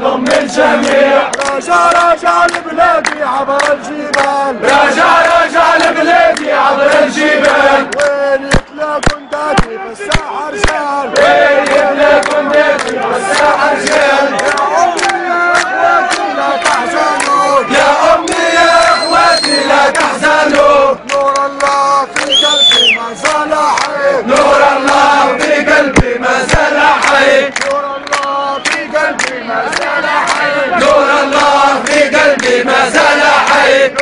ضم الجميع. رجع رجع لبلادي عبر الجبال، رجع رجع لبلادي عبر الجبال. وين يتلاقوا نداتي في الساحة رجال، وين يتلاقوا نداتي في الساحة رجال. يا أمي يا إخواتي لا تحزنوا، يا أمي يا إخواتي لا تحزنوا. نور الله في قلبي ما زال حي، نور الله في قلبي ما زال حي. نور الله في قلبي ما زال حي، نور الله في قلبي ما زال حي.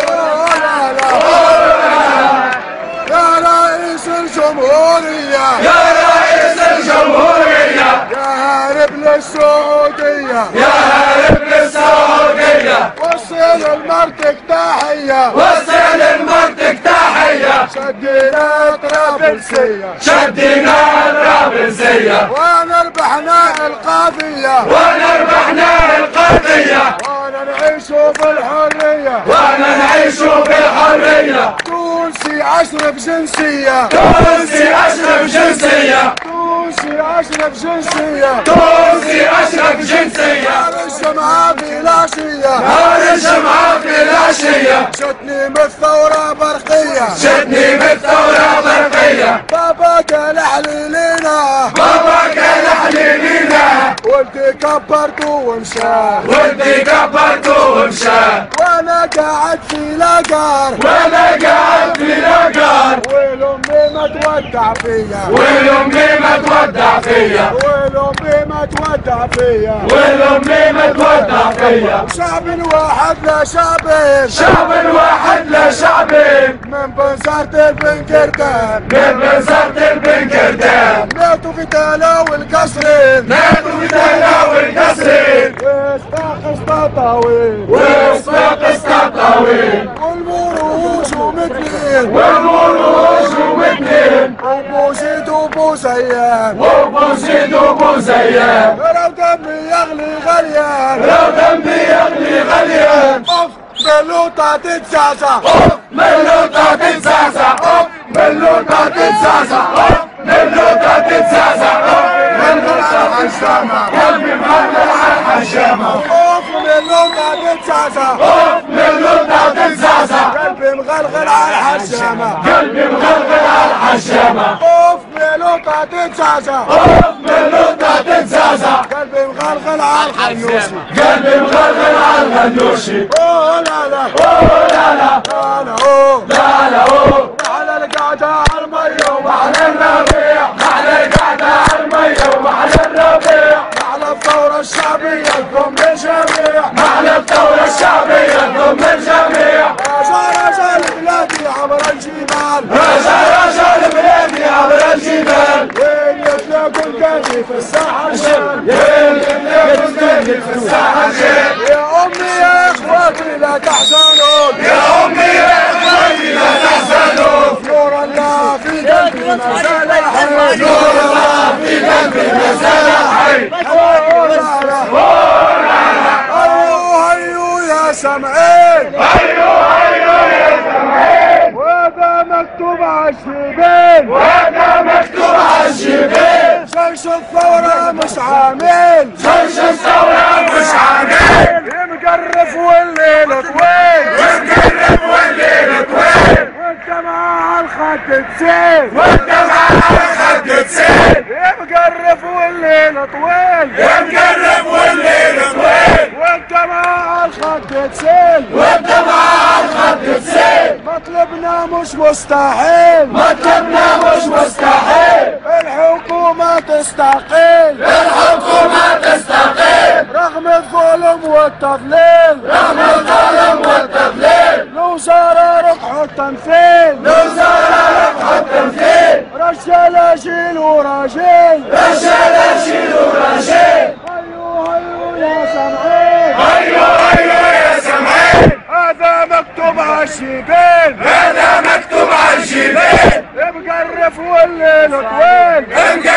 يا رئيس الجمهورية، يا رئيس الجمهورية، يا هارب للسعودية، يا هارب للسعودية. وصل لمرتك تحية، وصل لمرتك تحية. شدينا طرابلسية، شدينا طرابلسية، ونربحنا القضية، ونربحنا القضية. ونعيشوا بالحرية، ونعيشوا بالحرية. تونسي أشرف جنسية، تونسي أشرف جنسية، تونسي أشرف جنسية، تونسي أشرف جنسية. نهار الجمعة بالعشية، نهار الجمعة في العشية. جتني من الثورة برقية، جتني بالثورة برقية. بابا قال حليلينا، بابا قال حليلينا، ولدي كبرته ومشى، ولدي كبرته ومشى. وانا قاعد في لاقار، وانا قاعد في لاقار. ويل امي ما تودع فيا، ويل امي ما تودع فيا. ويل امي ما تودع فيا، ويل امي ما تودع فيا. شعب واحد لا شعبين، شعب واحد لا شعبين. من بنزرة البنكردان، من بنزرة البنكردان. ماتوا في تلاوي القصرين، ماتوا في تلاوي القصرين. وسط قسطاطاوي، وسط قسطاطاوي. والمروج ومثلين، والمروج ومثلين. وبوزيد وبوزيان، وبوزيد وبوزيان. لو دمي يغلي غليان، لو دمي يغلي غليان. اوف بلوطة تتزعزع، ملوطة تتزعزع. ملوطة تتزعزع. ملوطة تتزعزع. ملوطة الحشامة، قلبي مغلل على الحشامة. اوف بلوطة تتزعزع، ملوطة تتزعزع. قلبي مغلغل على الحشامة، قلبي مغلغل على الحشامة. اوف بلوطة تتزعزع، ملوطة تتزعزع. قلبي مغلغل على الخيوشي، قلبي مغلغل على الغنوشي. اوه لا لا، اوه لا لا، لا لا اوه، لا لا اوه. على القعدة على المية وعلى الربيع، على القعدة على المية وعلى الربيع. على الثورة الشعبية تضم الجميع، على الثورة الشعبية تضم الجميع. رجع رجع لبلادي عبر الجبال، رجع رجع لبلادي عبر الجبال. وين يتلاقوا القاضي في الساحة رجال، يتلاقوا القاضي في الساحة رجال. يا أمي يا إخواتي لا تحزنون، يا أمي يا إخواتي لا تحزنوا. نور الله في قلبي ما زال حي، نور الله في قلبي ما زال حي. هيو هيو يا سمعين، هيو هيو يا سمعين. وهذا مكتوب على الجبين، وهذا مكتوب على الجبين. جيش الثورة مش عامل، جيش الثورة مش عامل. مقرف والليل طويل، ونقرب والليل طويل. والجماعة على الخد تسيل، والدمعة على الخد تسيل. مقرف والليل طويل، ونقرب والليل طويل. والجماعة على الخد تسيل، والدمعة على الخد تسيل. مطلبنا مش مستحيل، مطلبنا مش مستحيل. الحكومة تستقيل، الحكومة تستقيل. رغم الظلم والتضليل، رغم الظلم والتضليل. الوزارة ربحوا التنفيذ، الوزارة ربحوا التنفيذ. رجال شيل وراجيل، رجال شيلوا رجال. هيو هيو يا سمعين، هيو هيو يا سمعين. هذا مكتوب على الجبين، هذا مكتوب على الجبين. مقرف والليل طويل، مقرب